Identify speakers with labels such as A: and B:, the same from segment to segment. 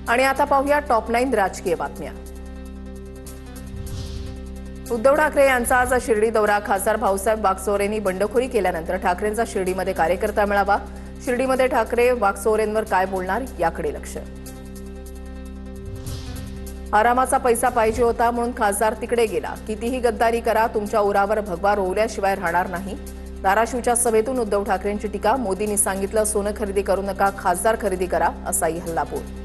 A: आणि आता पाहूया टॉप 9 राजकीय बातम्या। उद्धव ठाकरे यांचा आज शिर्डी दौरा। खासदार भाऊसाहेब वागचौरेंनी बंडखोरी केल्यानंतर ठाकरेंचा शिर्डीमध्ये कार्यकर्ता मेळावा। शिर्डीमध्ये ठाकरे वागचौरेंवर काय बोलणार याकडे लक्ष। आरामाचा पैसा पाहिजे होता म्हणून खासदार तिकडे गेला। कितीही गद्दारी करा, तुमच्या उरावर भगवा रोवल्याशिवाय राहणार नाही। धाराशिवच्या सभेतून उद्धव ठाकरेंची टीका। मोदींनी सांगितलं सोनं खरेदी करू नका, खासदार खरेदी करा, असाही हल्लाबोल।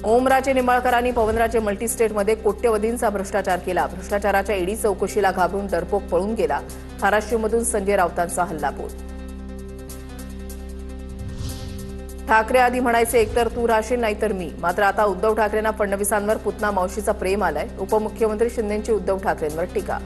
A: ओमराजे निंबाळकरांनी पवनराजे मल्टीस्टेटमध्ये कोट्यवधींचा भ्रष्टाचार केला। भ्रष्टाचाराच्या ईडी चौकशीला घाबरून डरपोक पळून गेला। धाराशिवमधून संजय राऊतांचा हल्लाबोल। ठाकरे आधी म्हणायचे एकतर तू राहशील नाहीतर मी, मात्र आता उद्धव ठाकरेंना फडणवीसांवर पुतना मावशीचा प्रेम आलाय। उपमुख्यमंत्री शिंदेंची उद्धव ठाकरेंवर टीका।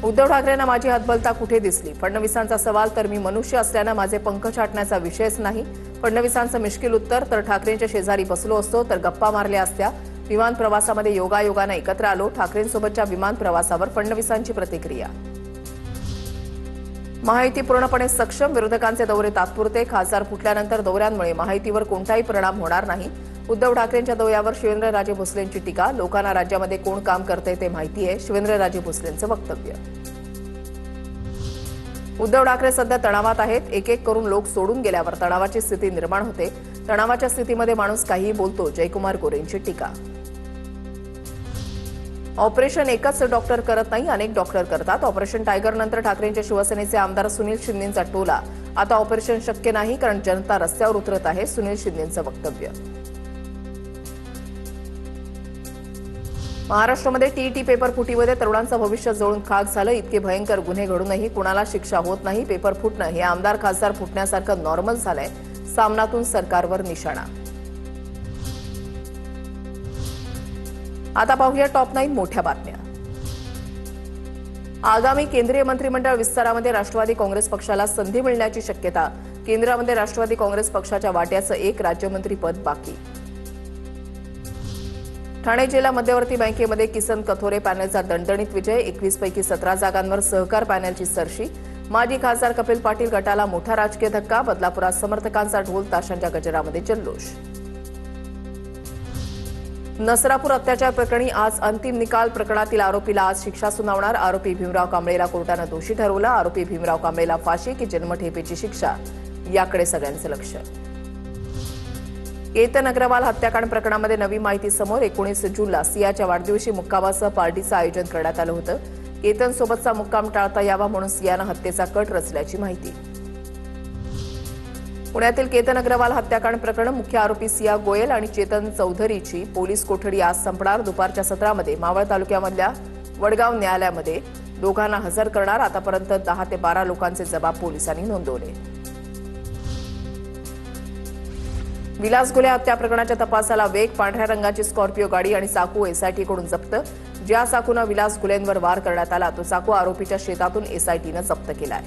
A: उद्धव ठाकरेंना माझी हतबलता कुठे दिसली? फडणवीसांचा सवाल तर मी मनुष्य असल्यानं माझे पंख छाटण्याचा विषयच नाही। फडणवीसांचं मिश्किल उत्तर तर ठाकरेंच्या शेजारी बसलो असतो तर गप्पा मारल्या असत्या। विमान प्रवासामध्ये योगायोगानं एकत्र आलो। ठाकरेंसोबतच्या विमान प्रवासावर फडणवीसांची प्रतिक्रिया। महायुती पूर्णपणे सक्षम, विरोधकांचे दौरे तात्पुरते। खासदार फुटल्यानंतर दौऱ्यांमुळे महायुतीवर कोणताही परिणाम होणार नाही। उद्धव ठाकरेंच्या दौऱ्यावर शिवेंद्रराजे भोसलेंची टीका। लोकांना राज्यामध्ये कोण काम करते ते माहिती आहे, शिवेंद्रराजे भोसलेंचं वक्तव्य। उद्धव ठाकरे सध्या तणावात आहेत। एक एक करून लोक सोडून गेल्यावर तणावाची स्थिती निर्माण होते। तणावाच्या स्थितीमध्ये माणूस काहीही बोलतो, जयकुमार गोरेंची टीका। ऑपरेशन एकच डॉक्टर करत नाही, अनेक डॉक्टर करतात। ऑपरेशन टायगर नंतर ठाकरेंच्या शिवसेनेचे आमदार सुनील शिंदेंचा टोला। आता ऑपरेशन शक्य नाही कारण जनता रस्त्यावर उतरत आहे, सुनील शिंदेंचं वक्तव्य। महाराष्ट्रामध्ये टीईटी पेपर फुटीमध्ये तरुणांचं भविष्य जळून खाक झालं। इतके भयंकर गुन्हे घडूनही कुणाला शिक्षा होत नाही। पेपर फुटणं हे आमदार खासदार फुटण्यासारखं नॉर्मल झालंय। सामनातून सरकारवर निशाणा। आता पाहूया टॉप 9 मोठ्या बातम्या। आगामी केंद्रीय मंत्रिमंडळ विस्तारामध्ये राष्ट्रवादी काँग्रेस पक्षाला संधी मिळण्याची शक्यता। केंद्रामध्ये राष्ट्रवादी काँग्रेस पक्षाच्या वाट्याचं एक राज्यमंत्रीपद बाकी। ठाणे जिल्हा मध्यवर्ती बँकेमध्ये किसन कथोरे पॅनलचा दणदणीत विजय। 21 पैकी 17 जागांवर सहकार पॅनलची सरशी। माजी खासदार कपिल पाटील गटाला मोठा राजकीय धक्का। बदलापुरात समर्थकांचा ढोल ताशांच्या गजरामध्ये जल्लोष। नसरापूर अत्याचार प्रकरणी आज अंतिम निकाल। प्रकरणातील आरोपीला आज शिक्षा सुनावणार। आरोपी भीमराव कांबळेला कोर्टानं दोषी ठरवलं। आरोपी भीमराव कांबळेला फाशी की जन्मठेपेची शिक्षा याकडे सगळ्यांचं लक्ष। केतन अग्रवाल हत्याकांड प्रकरणामध्ये नवी माहिती समोर। 19 जूनला सियाच्या वाढदिवशी मुक्कामासह पार्टीचं आयोजन करण्यात आलं होतं। केतनसोबतचा मुक्काम टाळता यावा म्हणून सियानं हत्येचा कट रचल्याची माहिती। पुण्यातील केतन अग्रवाल हत्याकांड प्रकरण मुख्य आरोपी सिया गोयल आणि चेतन चौधरीची पोलीस कोठडी आज संपणार। दुपारच्या सत्रामध्ये मावळ तालुक्यामधल्या वडगाव न्यायालयामध्ये दोघांना हजर करणार। आतापर्यंत 10 ते 12 लोकांचे जबाब पोलिसांनी नोंदवले। विलास घुले हत्या प्रकरणाच्या तपासाला वेग। पांढऱ्या रंगाची स्कॉर्पिओ गाडी आणि चाकू एसआयटीकडून जप्त। ज्या चाकूनं विलास घुलेंवर वार करण्यात आला तो चाकू आरोपीच्या शेतातून एसआयटीनं जप्त केलाय।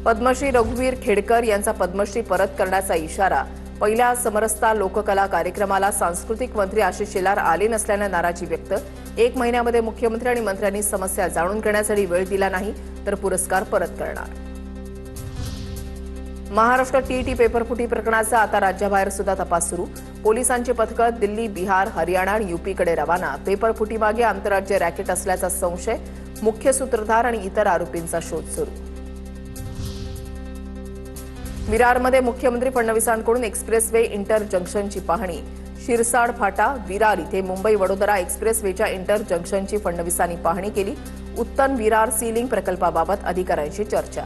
A: पद्मश्री रघुवीर खेडकर यांचा पद्मश्री परत करण्याचा इशारा। पहिल्या समरसता लोककला कार्यक्रमाला सांस्कृतिक मंत्री आशिष शेलार आले नसल्यानं नाराजी व्यक्त। 1 महिन्यामध्ये मुख्यमंत्री आणि मंत्र्यांनी समस्या जाणून घेण्यासाठी वेळ दिला नाही तर पुरस्कार परत करणार। महाराष्ट्र टीईटी पेपरफुटी प्रकरणाचा आता राज्याबाहेर सुद्धा तपास सुरू। पोलिसांची पथकं दिल्ली, बिहार, हरियाणा आणि यूपीकडे रवाना। पेपरफुटीमागे आंतरराज्य रॅकेट असल्याचा संशय। मुख्य सूत्रधार आणि इतर आरोपींचा शोध सुरू। विरारमध्ये मुख्यमंत्री फडणवीसांकडून एक्सप्रेसवे इंटर जंक्शनची पाहणी। शिरसाड फाटा विरार इथे मुंबई वडोदरा एक्सप्रेसवेच्या इंटर जंक्शनची फडणवीसांनी पाहणी केली। उत्तन विरार सीलिंग प्रकल्पाबाबत अधिकाऱ्यांशी चर्चा।